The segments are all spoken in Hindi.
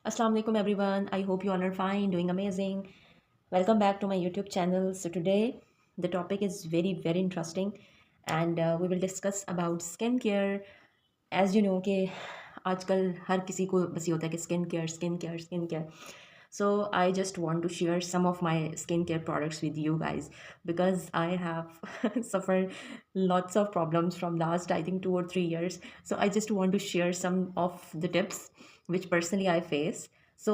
Assalamu alaikum everyone. I hope you all are fine, doing amazing. Welcome back to my YouTube channel. So today the topic is very interesting and we will discuss about skincare. As you know कि आजकल हर किसी को बस ये होता है कि skin care. So I just want to share some of my skincare products with you guys because I have suffered lots of problems from last I think 2 or 3 years. So I just want to share some of the tips which personally I face. So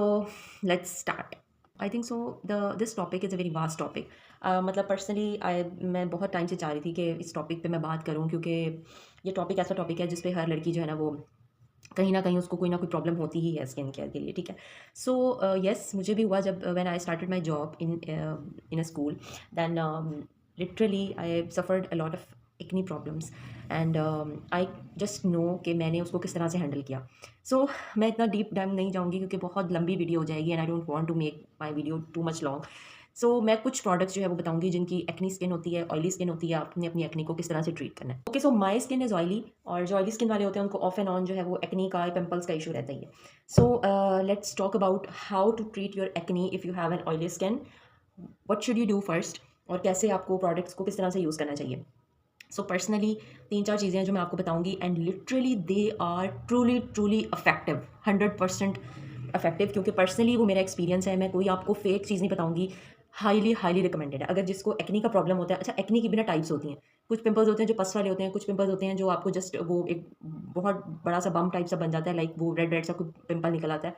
let's start. I think so this topic is a very vast topic. मतलब पर्सनली मैं बहुत टाइम से चाह रही थी कि इस टॉपिक पे मैं बात करूं क्योंकि ये टॉपिक ऐसा टॉपिक है जिस पे हर लड़की जो है ना वो कहीं ना कहीं उसको कोई ना कोई प्रॉब्लम होती ही है स्किन केयर के लिए. ठीक है. सो यस मुझे भी हुआ जब when I started my job in a school. Then literally I suffered a lot of acne problems and I just know कि मैंने उसको किस तरह से हैंडल किया. सो मैं इतना डीप डाइव नहीं जाऊँगी क्योंकि बहुत लंबी वीडियो हो जाएगी and I don't want to make my video too much long. So मैं कुछ प्रोडक्ट्स जो है वो बताऊंगी जिनकी एक्नी स्किन होती है, ऑयली स्किन होती है, आपने अपनी एक्नी को किस तरह से ट्रीट करना है. Okay. So my skin is oily और जो ऑयली स्किन वाले होते हैं उनको ऑफ एंड ऑन जो है वो एक्नी का पिंपल्स का इशू रहता ही है. So let's talk about how to treat your acne if you have an oily skin. What should you do first और कैसे आपको प्रोडक्ट्स को किस तरह से यूज़ करना चाहिए. सो पर्सनली 3-4 चीज़ें हैं जो मैं आपको बताऊंगी and literally they are truly effective, 100% effective. क्योंकि पर्सनली वो मेरा एक्सपीरियंस है. मैं कोई आपको फेक चीज़ नहीं बताऊंगी. हाईली रिकमेंडेड है अगर जिसको एक्नी का प्रॉब्लम होता है. अच्छा, एक्नी की भी ना टाइप्स होती हैं. कुछ पिंपल्स होते हैं जो पस वाले होते हैं, कुछ पिंपल्स होते हैं जो आपको जस्ट वो एक बहुत बड़ा सा बम टाइप सा बन जाता है, लाइक वो रेड सा कुछ पिंपल निकल आता है.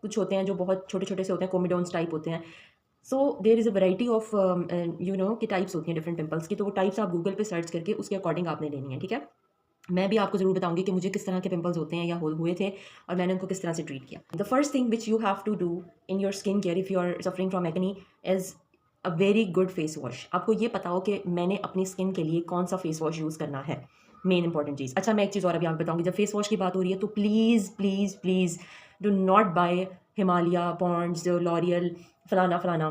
कुछ होते हैं जो बहुत छोटे छोटे से होते हैं, कोमिडोन्स टाइप होते हैं. So there is a variety of you know कि टाइप्स होती हैं डिफरेंट पिंपल्स की. तो वो टाइप्स आप गूगल पे सर्च करके उसके अकॉर्डिंग आपने लेनी है. ठीक है. मैं भी आपको ज़रूर बताऊंगी कि मुझे किस तरह के पिंपल्स होते हैं या हुए थे और मैंने उनको किस तरह से ट्रीट किया. The first thing which you have to do in your skin care if you are suffering from acne is a very good face wash. आपको ये पता हो कि मैंने अपनी स्किन के लिए कौन सा फेस वॉश यूज़ करना है. मेन इंपॉर्टेंट चीज़. अच्छा, मैं एक चीज़ और अभी आपको बताऊंगी. जब फेस वॉश की बात हो रही है तो please do not buy Himalaya, Pond's, L'Oréal, फलाना.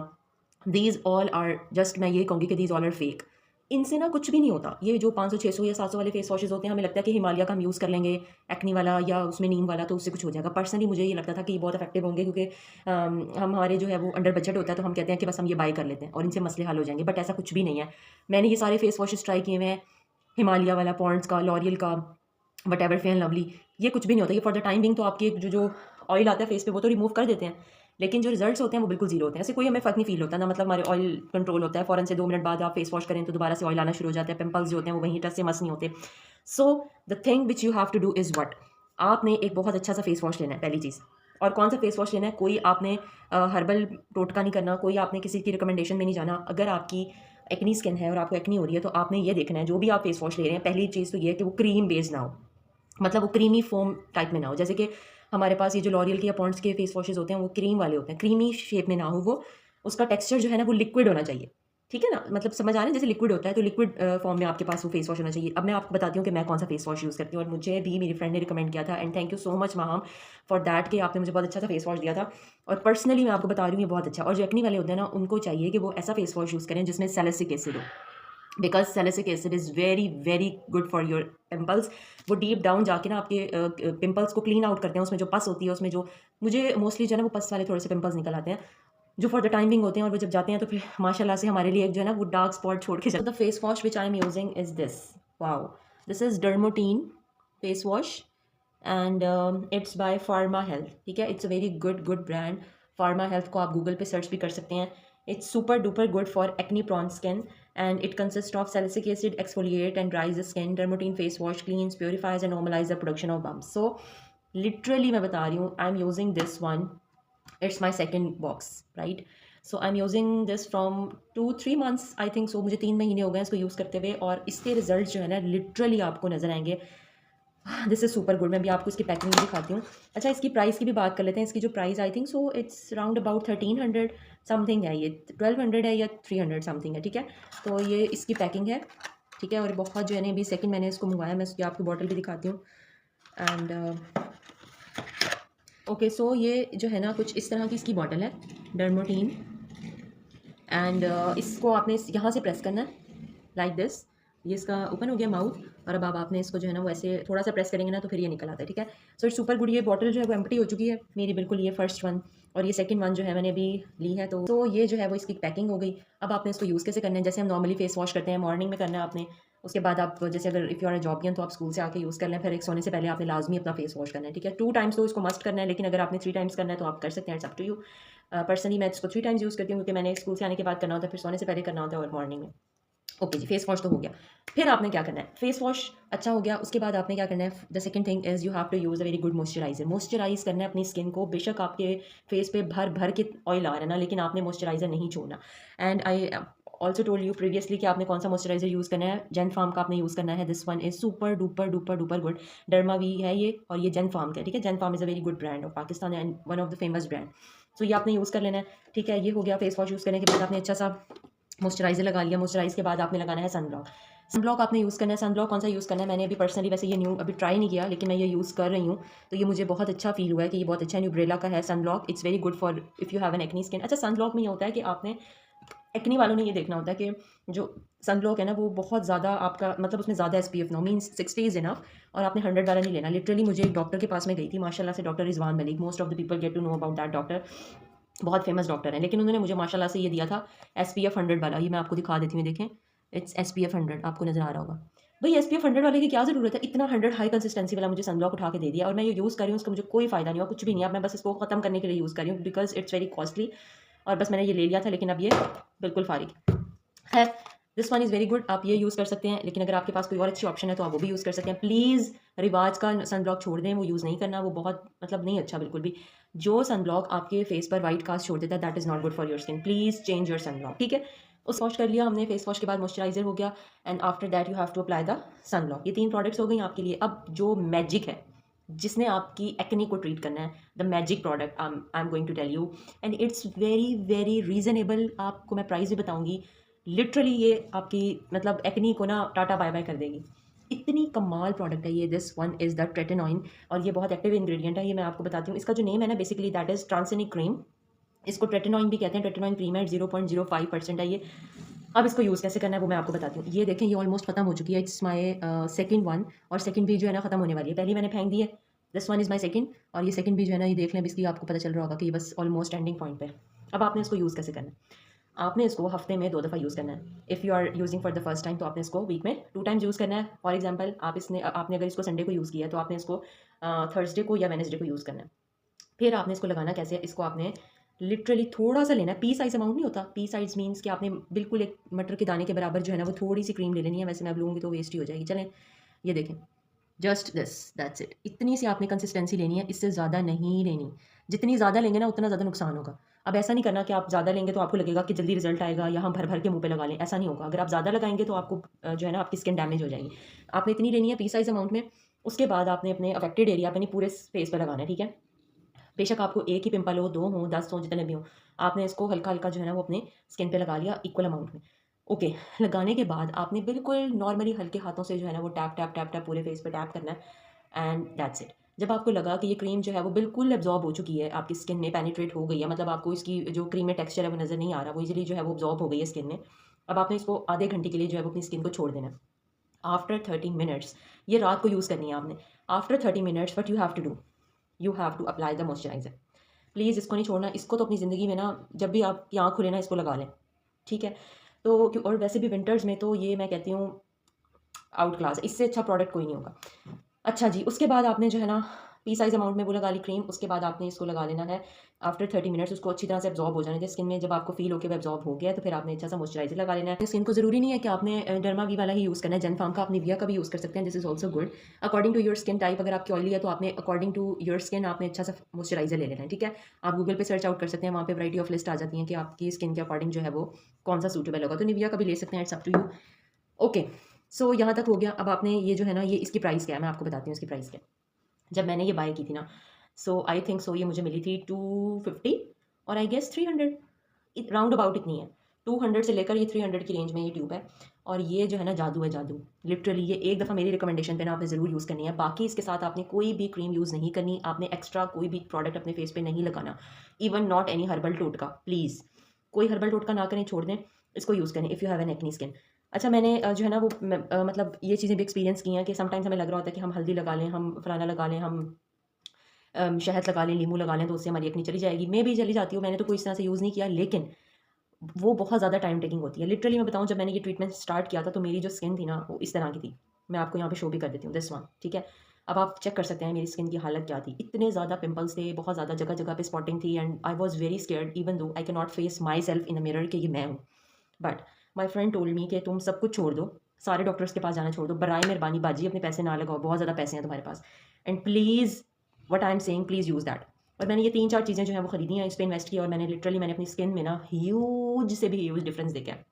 दीज ऑल आर जस्ट, मैं ये कहूँगी कि दीज ऑल आर फेक. इनसे ना कुछ भी नहीं होता. ये जो 500 600 या 700 वाले फेस वॉशेज़ होते हैं, हमें लगता है कि हिमालय का हम यूज़ कर लेंगे एक्नी वाला या उसमें नीम वाला तो उससे कुछ हो जाएगा. पर्सनली मुझे ये लगता था कि ये बहुत इफेक्टिव होंगे क्योंकि हमारे जो है वो अंडर बजट होता है तो हम कहते हैं कि बस हम ये बाय कर लेते हैं और इनसे मसले हल हो जाएंगे. बट ऐसा कुछ भी नहीं है. मैंने ये सारे फेस वॉशेज़ ट्राई किए हुए हैं, हिमालय वाला, पॉन्ड्स का, लॉरियल का, वट एवर, फेयर लवली. ये कुछ भी नहीं होता. ये फॉर द टाइम बिंग तो आपकी जो ऑयल आता है फेस पे वो तो रिमूव कर देते हैं, लेकिन जो रिजल्ट्स होते हैं वो बिल्कुल जीरो होते हैं. ऐसे कोई हमें फ़र्क नहीं फील होता ना. मतलब हमारे ऑयल कंट्रोल होता है, फ़ौरन से 2 मिनट बाद आप फेस वॉश करें तो दोबारा से ऑयल आना शुरू हो जाता है. पिंपल्स जो होते हैं वो वहीं टच से मस नहीं होते. So the thing which you have to do is what, आपने एक बहुत अच्छा सा फेस वॉश लेना है पहली चीज़. और कौन सा फेस वॉश लेना है, कोई आपने हर्बल टोटका नहीं करना, कोई आपने किसी की रिकमेंडेशन में नहीं जाना. अगर आपकी एक्नी स्किन है और आपको एक्नी हो रही है तो आपने ये देखना है जो भी आप फेस वॉश ले रहे हैं, पहली चीज़ तो ये है कि वो क्रीम बेस्ड ना हो. मतलब वो क्रीमी फोम टाइप में ना हो. जैसे कि हमारे पास ये जो लॉरियल के या पॉन्ड्स के फेस वॉशेज़ होते हैं वो क्रीम वाले होते हैं. क्रीमी शेप में ना हो वो. उसका टेक्सचर जो है ना वो लिक्विड होना चाहिए. ठीक है ना. मतलब समझ आ रहे हैं, जैसे लिक्विड होता है तो लिक्विड फॉर्म में आपके पास वो फेस वॉश होना चाहिए. अब मैं आपको बताती हूँ कि मैं कौन सा फेस वॉश यूज़ करती हूँ और मुझे भी मेरी फ्रेंड ने रिकमेंड किया था and thank you so much Maham for that कि आपने मुझे बहुत अच्छा सा फेस वॉश दिया था. और पर्सनली मैं आपको बता रही हूँ ये बहुत अच्छा. और जो एक्नी वाले होते हैं ना उनको चाहिए कि वो ऐसा फेस वॉश यूज़ करें जिसमें सैलिसिलिक एसिड हो, because salicylic acid is very good for your pimples. वो डीप डाउन जाके ना आपके पिंपल्स को क्लीन आउट करते हैं. उसमें जो पस होती है, उसमें जो मुझे मोस्टली जो है ना वो पस वाले थोड़े से पिंपल्स निकल आते हैं जो फॉर द टाइमिंग होते हैं और वो जब जाते हैं तो फिर माशाल्लाह से हमारे लिए एक जो है ना वो डार्क स्पॉट छोड़ के जाते हैं. The face wash which I am using is this. Wow, this is Dermotin face wash and it's by Pharma Health. ठीक है. It's a very good brand. Pharma Health को आप गूगल पे सर्च भी कर सकते हैं. It's super duper good for acne prone skin and it consists of salicylic acid, exfoliate and dries the skin. Dermatine face wash cleans, purifies and normalizes the production of bumps. So literally मैं बता रही हूँ, I'm using this one. It's my second box, right? So I'm using this from 2-3 months I think so. मुझे 3 महीने हो गए इसको यूज़ करते हुए और इसके रिजल्ट जो है ना लिटरली आपको नजर आएंगे. This is super good. मैं भी आपको इसकी पैकिंग भी दिखाती हूँ. अच्छा, इसकी प्राइस की भी बात कर लेते हैं. इसकी जो price I think so it's round about 1300 something है. ये 1200 है या 300 समथिंग है. ठीक है. तो ये इसकी पैकिंग है. ठीक है. और बहुत जो है ना अभी सेकंड मैंने इसको मंगवाया. मैं इसकी आपको बॉटल भी दिखाती हूँ. एंड ओके, सो ये जो है ना कुछ इस तरह की इसकी बॉटल है, डर्मोटीन. एंड इसको आपने यहाँ से प्रेस करना है लाइक दिस. ये इसका ओपन हो गया माउथ, और अब आपने इसको जो है ना वो ऐसे थोड़ा सा प्रेस करेंगे ना तो फिर ये निकल आता है, ठीक है। So it's super good. ये बॉटल जो है वो एम्प्टी हो चुकी है मेरी, बिल्कुल ये फर्स्ट वन, और ये सेकंड वन जो है मैंने अभी ली है। तो ये जो है वो इसकी पैकिंग हो गई। अब आपने इसको यूज़ कैसे करना है, जैसे हम नॉर्मली फेस वॉश करते हैं मॉर्निंग में करना है आपने, उसके बाद आप जैसे अगर इफ़ यू आर अ जॉबियन तो आप स्कूल से आके यूज़ कर लें, फिर एक सोने से पहले आपने लाजमी अपना फेस वॉश करना है, ठीक है। 2 टाइम्स तो इसको मस्ट करना है, लेकिन अगर आपने 3 टाइम्स करना है तो आप कर सकते हैं, it's up to you. Personally मैं इसको 3 टाइम्स यूज़ करती हूँ, क्योंकि मैंने स्कूल से आने के बाद करना होता है, फिर सोने से पहले करना होता है और मॉर्निंग में। ओके जी, फेस वॉश तो हो गया। फिर आपने क्या करना है, फेस वॉश अच्छा हो गया, उसके बाद आपने क्या करना है, the second thing is you have to use a very good moisturizer. Moisturize करना है अपनी स्किन को। बेशक आपके फेस पे भर भर के ऑयल आ रहा है ना, लेकिन आपने मॉइस्चराइज़र नहीं छोड़ना। And I also told you previously कि आपने कौन सा मॉइस्चराइज़र यूज़ करना है, जेन फार्म का आपने यूज़ करना है। This one is super duper duper duper good. Derma V है ये, और ये जेन फार्म का है, ठीक है। Jenpharm is a very good brand of Pakistan and one of the famous brand. So ये आपने यूज़ कर लेना है, ठीक है। ये हो गया फेस वॉश यूज़ करने के बाद आपने अच्छा सा मॉइस्चराइज़र लगा लिया। मॉइस्चराइज़ के बाद आपने लगाना है सनब्लॉक। सनब्लॉक आपने यूज़ करना है। सनब्लॉक कौन सा यूज़ करना है, मैंने अभी पर्सनली वैसे ये न्यू अभी ट्राई नहीं किया, लेकिन मैं ये यूज़ कर रही हूँ, तो ये मुझे बहुत अच्छा फील हुआ है कि ये बहुत अच्छा न्यूब्रेला का है sunblock. It's very good for if you have N acne skin. अच्छा, सनब्लॉक में ये होता है कि आपने एक्नी वालों ने ये देखना होता है कि जो सनब्लॉक है ना वो बहुत ज़्यादा आपका मतलब उसमें ज़्यादा SPF ना हो, मीन्स 60 इज़ इनफ, और आपने 100 वाला नहीं लेना। लिटरली मुझे एक डॉक्टर के पास में गई थी, माशाल्लाह से, doctor Rizwan Malik. Most of the people get to know about that doctor, बहुत फेमस डॉक्टर हैं, लेकिन उन्होंने मुझे माशाल्लाह से ये दिया था SPF 100 वाला। ये मैं आपको दिखा देती हूँ, देखें, इट्स SPF 100, आपको नज़र आ रहा होगा। भाई SPF 100 वाले की क्या ज़रूरत है, इतना 100 हाई कंसिस्टेंसी वाला मुझे सनब्लॉक उठा के दे दिया, और मैं ये यूज़ कर रही हूँ, उसका मुझे कोई फ़ायदा नहीं हुआ, कुछ भी नहीं। अब मैं बस इसको ख़त्म करने के लिए यूज़ कर रही हूँ, बिकॉज इट्स वेरी कॉस्टली, और बस मैंने ये ले लिया था, लेकिन अब ये बिल्कुल फारिग है। This one is very good, आप ये यूज़ कर सकते हैं, लेकिन अगर आपके पास कोई और अच्छी ऑप्शन है तो आप वो भी यूज़ कर सकते हैं। प्लीज़ रिवाज का सनब्लॉक छोड़ दें, वो यूज़ नहीं करना, वो बहुत मतलब नहीं अच्छा बिल्कुल भी। जो सनब्लॉक आपके फेस पर वाइट कास्ट छोड़ देता है, that is not good for your skin. Please change your sunblock, ठीक है। उस वॉश कर लिया हमने, फेस वॉश के बाद मॉइस्चराइजर हो गया, and after that you have to apply the sunblock. ये 3 प्रोडक्ट्स हो गई आपके लिए। अब जो मैजिक है, जिसने आपकी एक्ने को ट्रीट करना है, the magic product I am going to tell you, and it's very very reasonable. आपको मैं प्राइस भी बताऊंगी। लिटरली ये आपकी मतलब एक्नी को ना टाटा बाय बाय कर देगी, इतनी कमाल प्रोडक्ट है ये। दिस वन इज़ द ट्रेटेनॉइन, और ये बहुत एक्टिव इंग्रेडिएंट है। ये मैं आपको बताती हूँ, इसका जो नेम है ना बेसिकली दैट इज़ ट्रांसनिक क्रीम। इसको ट्रेटेनॉइन भी कहते हैं। ट्रेटेनॉइन क्रीम है, 0.05% है ये। अब इसको यूज़ कैसे करना है वो मैं आपको बताती हूँ। ये देखें, ये ऑलमोस्ट खत्म हो चुकी है। इट्स माई सेकंड वन, और सेकंड भी जो है ना खत्म होने वाली है। पहली मैंने फेंक दी है, this one is my second, और ये सेकंड भी जो है ना, ये देख लें, इसलिए आपको पता चल रहा होगा कि ये बस ऑलमोस्ट एंडिंग पॉइंट पे है। अब आपने इसको यूज़ कैसे करना है, आपने इसको हफ्ते में 2 दफ़ा यूज़ करना है। If you are using for the first time तो आपने इसको वीक में 2 टाइम्स यूज़ करना है। फॉर एग्जांपल आपने अगर इसको संडे को यूज़ किया है तो आपने इसको थर्सडे को या वेडनेसडे को यूज़ करना है। फिर आपने इसको लगाना कैसे है, इसको आपने लिटरली थोड़ा सा लेना है। पी साइज़ अमाउंट नहीं होता, पी साइज़ मीन्स कि आपने बिल्कुल एक मटर के दाने के बराबर जो है ना वो थोड़ी सी क्रीम ले लेनी है। वैसे मैं अब लूँगी तो वेस्ट ही हो जाएगी। चलें, ये देखें, जस्ट दिस, दैट्स इट। इतनी सी आपने कंसिस्टेंसी लेनी है, इससे ज़्यादा नहीं लेनी। जितनी ज़्यादा लेंगे ना उतना ज़्यादा नुकसान होगा। अब ऐसा नहीं करना कि आप ज़्यादा लेंगे तो आपको लगेगा कि जल्दी रिजल्ट आएगा या हम भर भर के मुंह पे लगा लें, ऐसा नहीं होगा। अगर आप ज़्यादा लगाएंगे तो आपको जो है ना आपकी स्किन डैमेज हो जाएगी। आपने इतनी लेनी है पी साइज़ अमाउंट में। उसके बाद आपने अपने अफेक्टेड एरिया पे नहीं, पूरे फेस पर लगाना है, ठीक है। बेशक आपको एक ही पिंपल हो, 2 हों, 10 हों, जितने भी हों, आपने इसको हल्का-हल्का जो है ना वो अपने स्किन पे लगा लिया इक्वल अमाउंट में। ओके, लगाने के बाद आपने बिल्कुल नॉर्मली हल्के हाथों से जो है ना वो टैप टैप टैप टैप पूरे फेस पे टैप करना है, एंड दैट्स इट। जब आपको लगा कि ये क्रीम जो है वो बिल्कुल एब्जॉर्ब हो चुकी है, आपकी स्किन में पेनिट्रेट हो गई है, मतलब आपको इसकी जो क्रीम में टेक्सचर है वो नज़र नहीं आ रहा, वो इजीली जो है वो एब्जॉर्ब हो गई है स्किन में। अब आपने इसको आधे घंटे के लिए जो है वो अपनी स्किन को छोड़ देना है। आफ्टर 30 मिनट्स, ये रात को यूज़ करनी है आपने। After 30 minutes what you have to do, you have to apply the moisturizer. Please इसको नहीं छोड़ना, इसको तो अपनी ज़िंदगी में ना जब भी आपकी आँख खुले ना इसको लगा लें, ठीक है। तो और वैसे भी विंटर्स में तो ये मैं कहती हूँ आउट क्लास, इससे अच्छा प्रोडक्ट कोई नहीं होगा। अच्छा जी, उसके बाद आपने जो है ना पी साइज़ अमाउंट में वो लगा ली क्रीम। उसके बाद आपने इसको लगा लेना है आफ्टर 30 मिनट्स, उसको अच्छी तरह से एब्जॉर्ब हो जाने दें स्किन में। जब आपको फील हो कि वो एब्जॉर्ब हो गया है तो फिर आपने अच्छा सा मॉइस्चराइजर लगा लेना है। स्किन को ज़रूरी नहीं है कि आपने डर्मा वी वाला ही यूज़ करना है, जेन फार्म का आप निविया का भी यूज़ कर सकते हैं, this is also good according to your skin type. अगर आपकी ऑयली है तो आपने अकॉर्डिंग टू योर स्किन आपने अच्छा सा मॉइस्चराइजर ले लेना है, ठीक है। आप गूगल पे सर्च आउट कर सकते हैं, वहाँ पे वैरायटी ऑफ लिस्ट आ जाती है कि आपकी स्किन के अकॉर्डिंग जो है वो कौन सा सूटेबल होगा, तो निविया का भी ले सकते हैं, it's up to you. Okay, so यहाँ तक हो गया। अब आपने ये जो है ना, ये इसकी प्राइस क्या है मैं आपको बताती हूँ इसकी प्राइस क्या है। जब मैंने ये बाय की थी ना, सो आई थिंक सो ये मुझे मिली थी 250 और आई गेस 300, राउंड अबाउट इतनी है। 200 से लेकर ये 300 की रेंज में ये ट्यूब है, और ये जो है ना जादू है, जादू। लिटरली ये एक दफ़ा मेरी रिकमेंडेशन पे ना आपने ज़रूर यूज़ करनी है। बाकी इसके साथ आपने कोई भी क्रीम यूज़ नहीं करनी, आपने एक्स्ट्रा कोई भी प्रोडक्ट अपने फेस पे नहीं लगाना, इवन नॉट एनी हर्बल टोटका। प्लीज़ कोई हर्बल टोटका ना करें, छोड़ दें, इसको यूज़ करें if you have N acne skin. अच्छा मैंने जो है ना वो मतलब ये चीज़ें भी एक्सपीरियंस की हैं कि समटाइम्स हमें लग रहा होता है कि हम हल्दी लगा लें, हम फलाना लगा लें, हम शहद लगा लें, नींबू लगा लें, तो उससे हमारी एक्नी चली जाएगी। मैं भी चली जाती हूँ, मैंने तो कोई इस तरह से यूज़ नहीं किया, लेकिन वो बहुत ज़्यादा टाइम टेकिंग होती है। लिटरली मैं बताऊँ, जब मैंने ये ट्रीटमेंट स्टार्ट किया था तो मेरी जो स्किन थी ना वो इस तरह की थी। मैं आपको यहाँ पे शो भी कर देती हूँ, दिस वन, ठीक है? अब आप चेक कर सकते हैं मेरी स्किन की हालत क्या थी। इतने ज़्यादा पिंपल्स थे, बहुत ज़्यादा जगह-जगह पे स्पॉटिंग थी and I was very scared even though I can not face my self in the mirror कि ये मैं हूँ। But my friend told me कि तुम सब कुछ छोड़ दो, सारे डॉक्टर्स के पास जाना छोड़ दो, बराए मेहरबानी बाजी अपने पैसे ना लगाओ, बहुत ज़्यादा पैसे हैं तुम्हारे पास, and please what I am saying please use that. और मैंने ये 3-4 चीज़ें जो हैं वो खरीदी हैं, इस पे इन्वेस्ट किया और मैंने लिटरली मैंने अपनी स्किन में ना ह्यूज से भी ह्यूज डिफरेंस देखा है।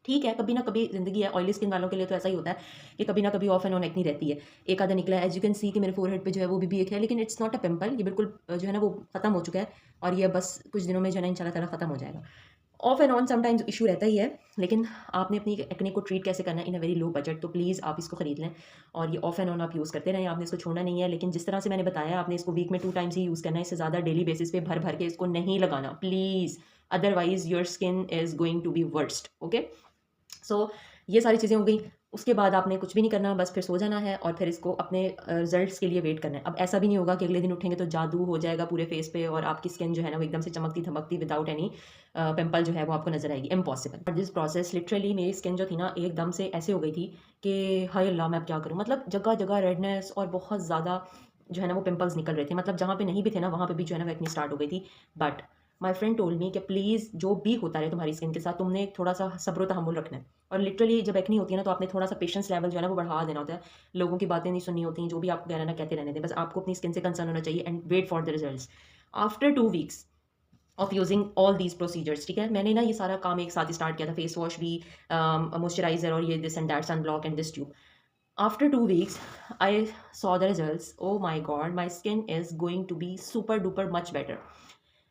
ठीक है, कभी ना कभी ज़िंदगी है, ऑयली स्किन वालों के लिए तो ऐसा ही होता है कि कभी ना कभी ऑफ एंड ऑन एक्नी रहती है। एक आधा निकला है, एज़ यू कैन सी कि मेरे फोरहेड पे जो है वो भी एक है, लेकिन इट्स नॉट अ पिंपल, ये बिल्कुल जो है ना वो खत्म हो चुका है और ये बस कुछ दिनों में जो है ना इंशाल्लाह ताला खत्म हो जाएगा। Of and on sometimes issue रहता ही है, लेकिन आपने अपनी एक्ने को ट्रीट कैसे करना है इन अ वेरी लो बजट, तो प्लीज़ आप इसको खरीद लें और ये ऑफ एंड ऑन आप यूज़ करते रहें, आपने इसको छोड़ना नहीं है। लेकिन जिस तरह से मैंने बताया, आपने इसको वीक में 2 टाइम्स ही यूज़ करना है, इससे ज़्यादा डेली बेसिस पे भर भर के इसको नहीं लगाना please, otherwise your skin is going to be worst, okay. So ये सारी चीज़ें हो गई। उसके बाद आपने कुछ भी नहीं करना, बस फिर सो जाना है और फिर इसको अपने रिजल्ट्स के लिए वेट करना है। अब ऐसा भी नहीं होगा कि अगले दिन उठेंगे तो जादू हो जाएगा पूरे फेस पे और आपकी स्किन जो है ना वो एकदम से चमकती धमकती विदाउट एनी पिंपल जो है वो आपको नजर आएगी, impossible. But this process literally मेरी स्किन जो थी ना एकदम से ऐसे हो गई थी कि हाय अल्लाह मैं अब क्या करूँ, मतलब जगह जगह रेडनेस और बहुत ज़्यादा जो है ना वो पिंपल्स निकल रहे थे, मतलब जहाँ पे नहीं भी थे ना वहाँ पे भी जो है ना वो एक्ने स्टार्ट हो गई थी। But my friend told me कि प्लीज़ जो भी होता रहे तुम्हारी स्किन के साथ, तुमने थोड़ा सा सब्र तहम्मुल रखना है। और लिटरली जब एक्नी होती है ना तो आपने थोड़ा सा पेशेंस लेवल जो है ना वो बढ़ा देना होता है। लोगों की बातें नहीं सुननी होती, जो भी आपको कह रहे ना कहते रहने दें, बस आपको अपनी स्किन से कंसर्न होना चाहिए and wait for the results after 2 weeks of using all these procedures. ठीक है, मैंने ना ये सारा काम एक साथ ही स्टार्ट किया था, फेस वॉश भी, मॉइस्चराइजर और ये this and that sun block and this tube. After 2 weeks I saw the results, oh my God my skin is going to be super duper much better.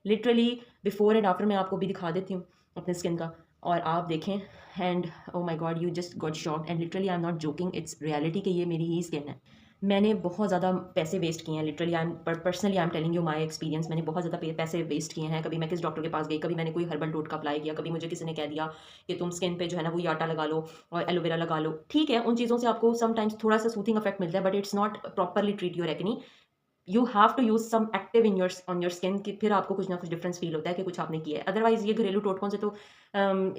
Literally before and after मैं आपको भी दिखा देती हूँ अपने स्किन का, और आप देखें and oh my God you just got shocked and literally I am not joking, it's reality कि ये मेरी ही स्किन है। मैंने बहुत ज़्यादा पैसे वेस्ट किए हैं, literally I am personally I am telling you my experience, मैंने बहुत ज़्यादा पैसे वेस्ट किए हैं। कभी मैं किस डॉक्टर के पास गई, कभी मैंने कोई हर्बल टोटका अप्लाई किया, कभी मुझे किसी ने कह दिया कि तुम स्किन पे जो है ना वो आटा लगा लो और एलोवेरा लगा लो। ठीक है, उन चीज़ों से आपको समटाइम्स थोड़ा सा सूथिंग इफेक्ट मिलता है, but it's not properly treat your acne. You have to use some active in your on your skin कि फिर आपको कुछ ना कुछ डिफरेंस फील होता है कि कुछ आपने किया है। अदरवाइज ये घरेलू टोटकों से तो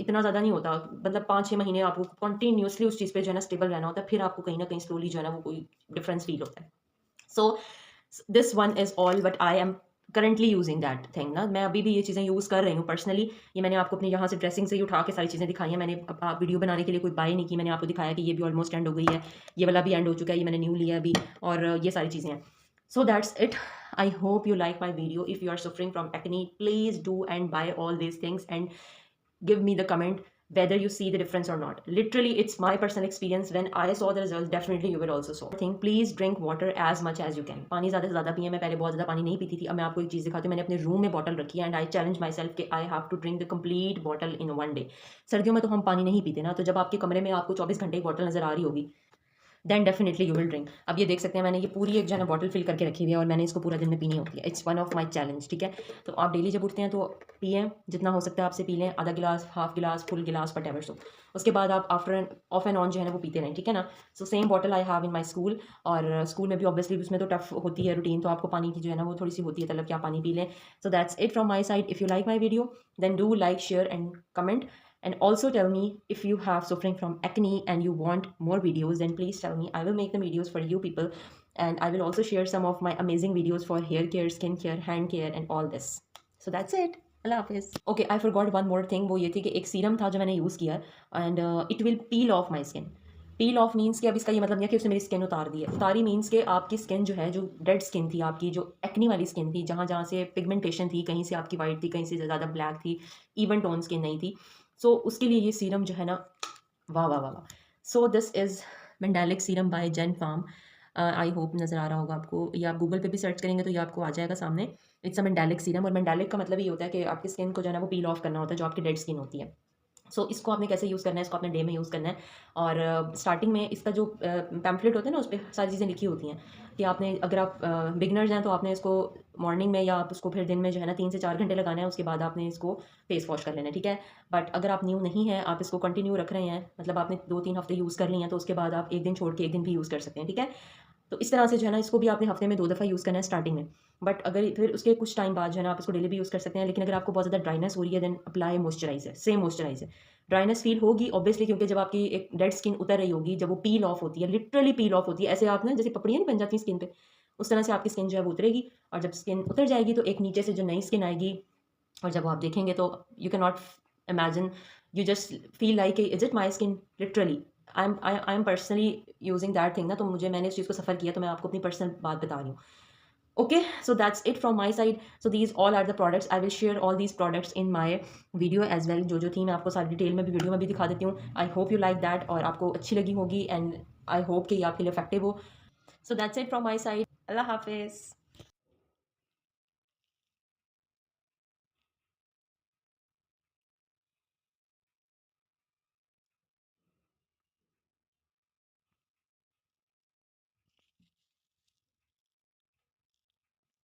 इतना ज़्यादा नहीं होता, मतलब 5-6 महीने आपको कंटिन्यूसली उस चीज़ पे जो है ना स्टेबल रहना होता है, फिर आपको कहीं ना कहीं स्लोली जो है ना वो कोई डिफरेंस फील होता है। So this one is all but I am currently using that thing ना, मैं अभी भी ये चीज़ें यूज़ कर रही हूँ पर्सनली। ये मैंने आपको अपने यहाँ से ड्रेसिंग से ही उठा के सारी चीज़ें दिखाई हैं, मैंने वीडियो बनाने के लिए कोई बाय नहीं की, मैंने आपको दिखाया कि ये भी ऑलमोस्ट एंड हो गई है, ये वाला भी एंड हो चुका है, ये मैंने न्यू लिया अभी, और ये सारी चीज़ें हैं। So that's it. I hope you like my video. If you are suffering from acne, please do and buy all these things and give me the comment whether you see the difference or not. Literally, it's my personal experience. When I saw the results, definitely you will also saw. Think, please drink water as much as you can. पानी ज़्यादा से ज़्यादा पिए। मैं पहले बहुत ज़्यादा पानी नहीं पीती थी। अब मैं आपको एक चीज़ दिखाती हूँ, मैंने अपने रूम में बॉटल रखी है and I challenge myself कि I have to drink the complete bottle in 1 day. सर्दियों में तो हम पानी नहीं पीते ना, तो जब आपके कमरे में आपको 24 घंटे एक बॉटल नजर आ रही होगी, then definitely you will drink. अब ये देख सकते हैं मैंने ये पूरी एक जो है ना बॉटल फिल करके रखी हुई है और मैंने इसको पूरा दिन में पीनी होती है। It's one of my challenge, ठीक है। तो आप डेली जब उठते हैं तो पिए, जितना हो सकता है आपसे पी लें, आधा गिलास, हाफ गिलास, फुल गिलास, वट एवर। सो उसके बाद आप आफ्टर ऑफ एंड ऑन जो है ना वो पीते रहें, ठीक है ना। So same bottle I have in my school, और स्कूल में भी ऑब्वियसली उसमें तो टफ होती है रूटीन, तो आपको पानी की जो है ना वो थोड़ी सी होती है तलब कि आप पानी पी लें। So that's it from my side. If you like my video then do like, share and comment. And also tell me if you have suffering from acne and you want more videos, then please tell me. I will make the videos for you people, and I will also share some of my amazing videos for hair care, skin care, hand care and all this. So that's it. Allah Hafiz. Okay, I forgot one more thing. वो ये थी कि एक सीरम था जो मैंने यूज़ किया and it will peel off my skin. Peel of means कि अब इसका ये मतलब नहीं है कि उसने मेरी स्किन उतार दी है। उतारी मीन्स कि आपकी स्किन जो है, जो डेड स्किन थी आपकी, जो एक्नी वाली स्किन थी, जहाँ जहाँ से पिगमेंटेशन थी, कहीं से आपकी वाइट थी, कहीं से ज़्यादा ब्लैक थी, इवन टोन स्किन नहीं थी। सो उसके लिए ये सीरम जो है ना, वाह वाह वाह वाह। So this is mandelic serum by Jenpharm. I hope नज़र आ रहा होगा आपको, या आप गूगल पे भी सर्च करेंगे तो ये आपको आ जाएगा सामने। इट्स अ मेंडालिक सीरम, और मेंडालिक का मतलब ये होता है कि आपकी स्किन को जो है ना वो पील ऑफ करना होता है, जो आपकी डेड स्किन होती है। सो इसको आपने कैसे यूज़ करना है, इसको अपने डे में यूज़ करना है। और स्टार्टिंग में इसका जो पैम्फलेट होता है ना, उस पे सारी चीज़ें लिखी होती हैं कि आपने, अगर आप बिगिनर्स हैं तो आपने इसको मॉर्निंग में या आप उसको फिर दिन में जो है ना 3 से 4 घंटे लगाना है, उसके बाद आपने इसको फेस वॉश कर लेना है, ठीक है। बट अगर आप न्यू नहीं हैं, आप इसको कंटिन्यू रख रहे हैं, मतलब आपने 2-3 हफ्ते यूज़ कर लिए हैं, तो उसके बाद आप 1 दिन छोड़ के 1 दिन भी यूज़ कर सकते हैं, ठीक है। तो इस तरह से जो है ना, इसको भी आपने हफ्ते में 2 दफ़ा यूज़ करना है स्टार्टिंग में। बट अगर फिर उसके कुछ टाइम बाद जो है ना, आप इसको डेली भी यूज़ कर सकते हैं। लेकिन अगर आपको बहुत ज़्यादा ड्राइनेस हो रही है, then apply moisturizer, same moisturizer. Dryness feel होगी ऑब्वियसली, क्योंकि जब आपकी एक डेड स्किन उतर रही होगी, जब वो पील ऑफ होती है, लिटरली पील ऑफ होती है, ऐसे आप ना जैसे पपड़ियाँ नहीं बन जाती स्किन पे, उस तरह से आपकी स्किन जो है वो उतरेगी। और जब स्किन उतर जाएगी तो एक नीचे से जो नई स्किन आएगी, और जब वो आप देखेंगे तो you can not imagine, you just feel like is it my skin, literally. I am personally using that thing ना, तो मैंने इस चीज़ को सफ़र किया, तो मैं आपको अपनी पर्सनल बात बता रही हूँ। Okay, so that's it from my side. So these all are the products. I will share all these products in my video as well. जो थी मैं आपको सारी डिटेल में भी वीडियो में भी दिखा देती हूँ. I hope you like that और आपको अच्छी लगी होगी, and I hope कि ये आपके लिए effective हो. So that's it from my side. Allah Hafiz.